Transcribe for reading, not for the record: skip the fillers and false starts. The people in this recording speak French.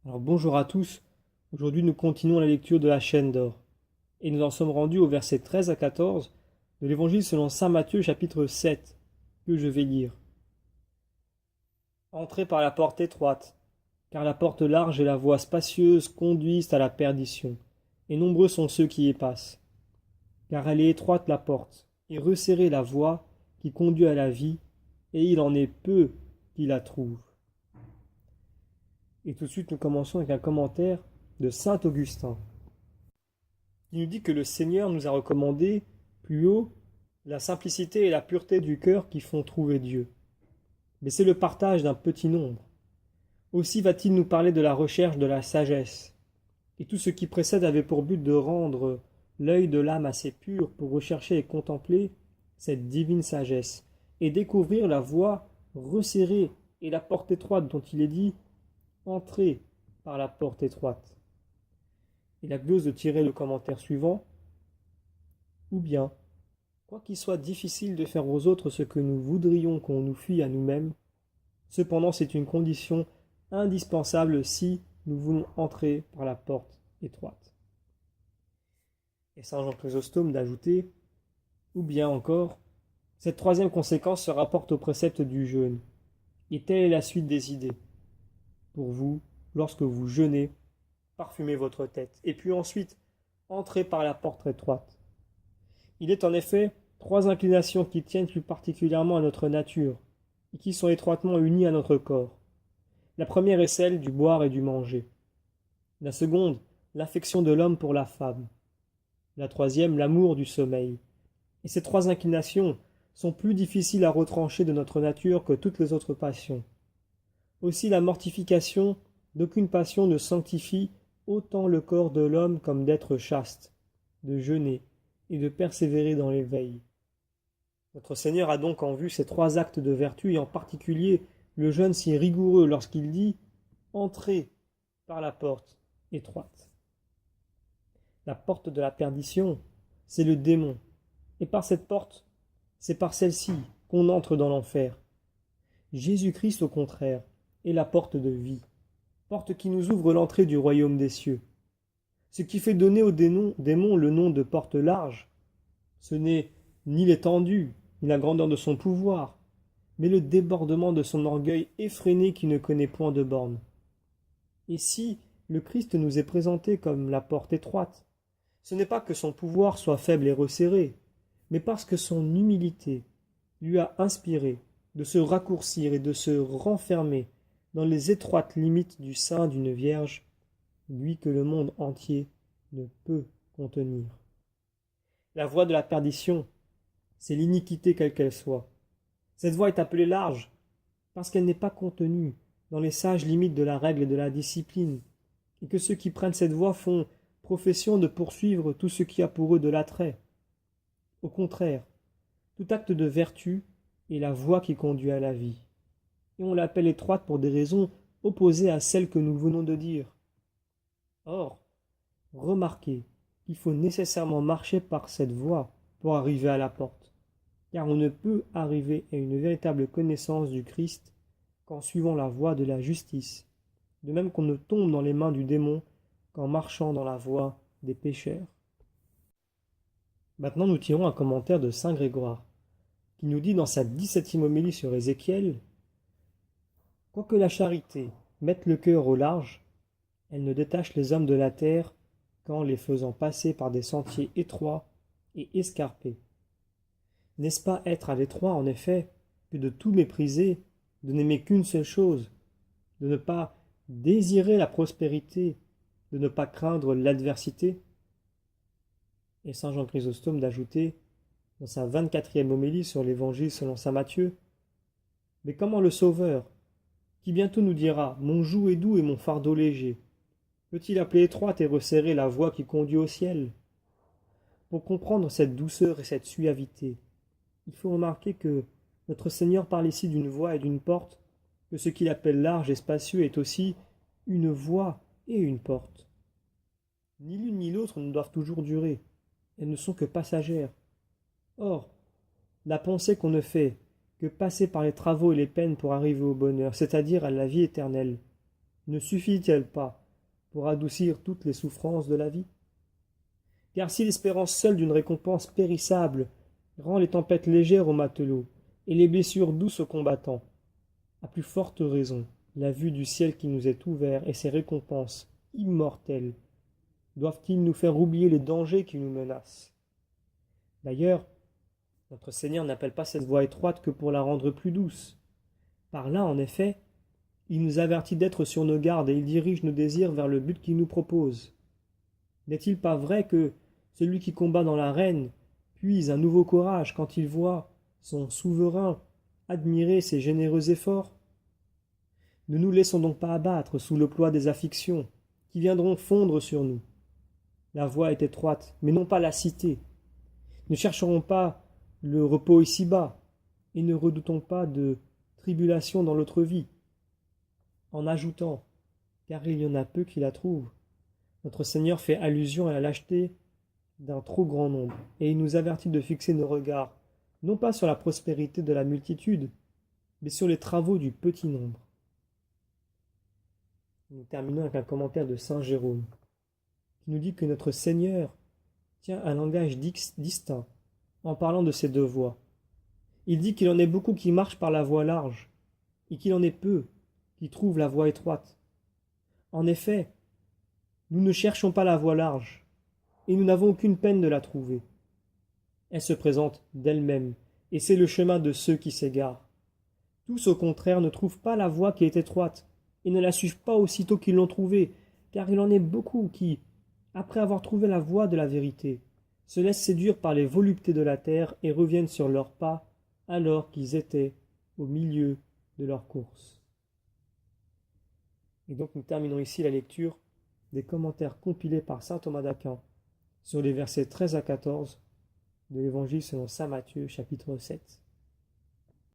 Alors bonjour à tous, aujourd'hui nous continuons la lecture de la chaîne d'or et nous en sommes rendus au verset 13 à 14 de l'évangile selon saint Matthieu chapitre 7 que je vais lire. Entrez par la porte étroite, car la porte large et la voie spacieuse conduisent à la perdition, et nombreux sont ceux qui y passent. Car elle est étroite la porte, et resserrée la voie qui conduit à la vie, et il en est peu qui la trouvent. Et tout de suite nous commençons avec un commentaire de saint Augustin. Il nous dit que le Seigneur nous a recommandé, plus haut, la simplicité et la pureté du cœur qui font trouver Dieu. Mais c'est le partage d'un petit nombre. Aussi va-t-il nous parler de la recherche de la sagesse. Et tout ce qui précède avait pour but de rendre l'œil de l'âme assez pur pour rechercher et contempler cette divine sagesse, et découvrir la voie resserrée et la porte étroite dont il est dit « Entrez par la porte étroite ». Il a glose de tirer le commentaire suivant. Ou bien, quoi qu'il soit difficile de faire aux autres ce que nous voudrions qu'on nous fît à nous-mêmes, cependant c'est une condition indispensable si nous voulons entrer par la porte étroite. Et saint Jean Chrysostome d'ajouter, ou bien encore, cette troisième conséquence se rapporte au précepte du jeûne. Et telle est la suite des idées. Pour vous, lorsque vous jeûnez, parfumez votre tête, et puis ensuite, entrez par la porte étroite. Il est en effet trois inclinations qui tiennent plus particulièrement à notre nature, et qui sont étroitement unies à notre corps. La première est celle du boire et du manger. La seconde, l'affection de l'homme pour la femme. La troisième, l'amour du sommeil. Et ces trois inclinations sont plus difficiles à retrancher de notre nature que toutes les autres passions. Aussi la mortification d'aucune passion ne sanctifie autant le corps de l'homme comme d'être chaste, de jeûner et de persévérer dans l'éveil. Notre Seigneur a donc en vue ces trois actes de vertu et en particulier le jeûne si rigoureux lorsqu'il dit « Entrez par la porte étroite ». La porte de la perdition, c'est le démon, et par cette porte, c'est par celle-ci qu'on entre dans l'enfer. Jésus-Christ, au contraire, est la porte de vie, porte qui nous ouvre l'entrée du royaume des cieux. Ce qui fait donner au démon le nom de porte large, ce n'est ni l'étendue, ni la grandeur de son pouvoir, mais le débordement de son orgueil effréné qui ne connaît point de bornes. Et si le Christ nous est présenté comme la porte étroite, ce n'est pas que son pouvoir soit faible et resserré, mais parce que son humilité lui a inspiré de se raccourcir et de se renfermer dans les étroites limites du sein d'une vierge, lui que le monde entier ne peut contenir. La voie de la perdition, c'est l'iniquité quelle qu'elle soit. Cette voie est appelée large, parce qu'elle n'est pas contenue dans les sages limites de la règle et de la discipline, et que ceux qui prennent cette voie font profession de poursuivre tout ce qui a pour eux de l'attrait. Au contraire, tout acte de vertu est la voie qui conduit à la vie, et on l'appelle étroite pour des raisons opposées à celles que nous venons de dire. Or, remarquez qu'il faut nécessairement marcher par cette voie pour arriver à la porte, car on ne peut arriver à une véritable connaissance du Christ qu'en suivant la voie de la justice, de même qu'on ne tombe dans les mains du démon qu'en marchant dans la voie des pécheurs. Maintenant nous tirons un commentaire de saint Grégoire, qui nous dit dans sa 17e homélie sur Ézéchiel « Quoique la charité mette le cœur au large, elle ne détache les hommes de la terre qu'en les faisant passer par des sentiers étroits et escarpés. N'est-ce pas être à l'étroit, en effet, que de tout mépriser, de n'aimer qu'une seule chose, de ne pas désirer la prospérité, de ne pas craindre l'adversité ?» Et saint Jean Chrysostome d'ajouter, dans sa 24e homélie sur l'évangile selon saint Matthieu, « Mais comment le Sauveur, qui bientôt nous dira « Mon joug est doux et mon fardeau léger », peut-il appeler étroite et resserrer la voie qui conduit au ciel ? Pour comprendre cette douceur et cette suavité, il faut remarquer que notre Seigneur parle ici d'une voie et d'une porte, que ce qu'il appelle large et spacieux est aussi une voie et une porte. Ni l'une ni l'autre ne doivent toujours durer, elles ne sont que passagères. Or, la pensée qu'on ne fait que passer par les travaux et les peines pour arriver au bonheur, c'est-à-dire à la vie éternelle, ne suffit-elle pas pour adoucir toutes les souffrances de la vie? Car si l'espérance seule d'une récompense périssable rend les tempêtes légères aux matelots et les blessures douces aux combattants, à plus forte raison, la vue du ciel qui nous est ouvert et ses récompenses immortelles doivent-ils nous faire oublier les dangers qui nous menacent? D'ailleurs, notre Seigneur n'appelle pas cette voie étroite que pour la rendre plus douce. Par là, en effet, il nous avertit d'être sur nos gardes et il dirige nos désirs vers le but qu'il nous propose. N'est-il pas vrai que celui qui combat dans l'arène puise un nouveau courage quand il voit son souverain admirer ses généreux efforts? Ne nous laissons donc pas abattre sous le poids des afflictions qui viendront fondre sur nous. La voie est étroite, mais non pas la cité. Ne chercherons pas le repos ici-bas et ne redoutons pas de tribulation dans l'autre vie. En ajoutant, car il y en a peu qui la trouvent, notre Seigneur fait allusion à la lâcheté d'un trop grand nombre, et il nous avertit de fixer nos regards, non pas sur la prospérité de la multitude, mais sur les travaux du petit nombre. Nous terminons avec un commentaire de saint Jérôme, qui nous dit que notre Seigneur tient un langage distinct en parlant de ces deux voies. Il dit qu'il en est beaucoup qui marchent par la voie large, et qu'il en est peu qui trouvent la voie étroite. En effet, nous ne cherchons pas la voie large, et nous n'avons aucune peine de la trouver. Elle se présente d'elle-même, et c'est le chemin de ceux qui s'égarent. Tous, au contraire, ne trouvent pas la voie qui est étroite, et ne la suivent pas aussitôt qu'ils l'ont trouvée, car il en est beaucoup qui, après avoir trouvé la voie de la vérité, se laissent séduire par les voluptés de la terre et reviennent sur leurs pas alors qu'ils étaient au milieu de leur course. Et donc nous terminons ici la lecture des commentaires compilés par saint Thomas d'Aquin sur les versets 13 à 14 de l'Évangile selon saint Matthieu chapitre 7.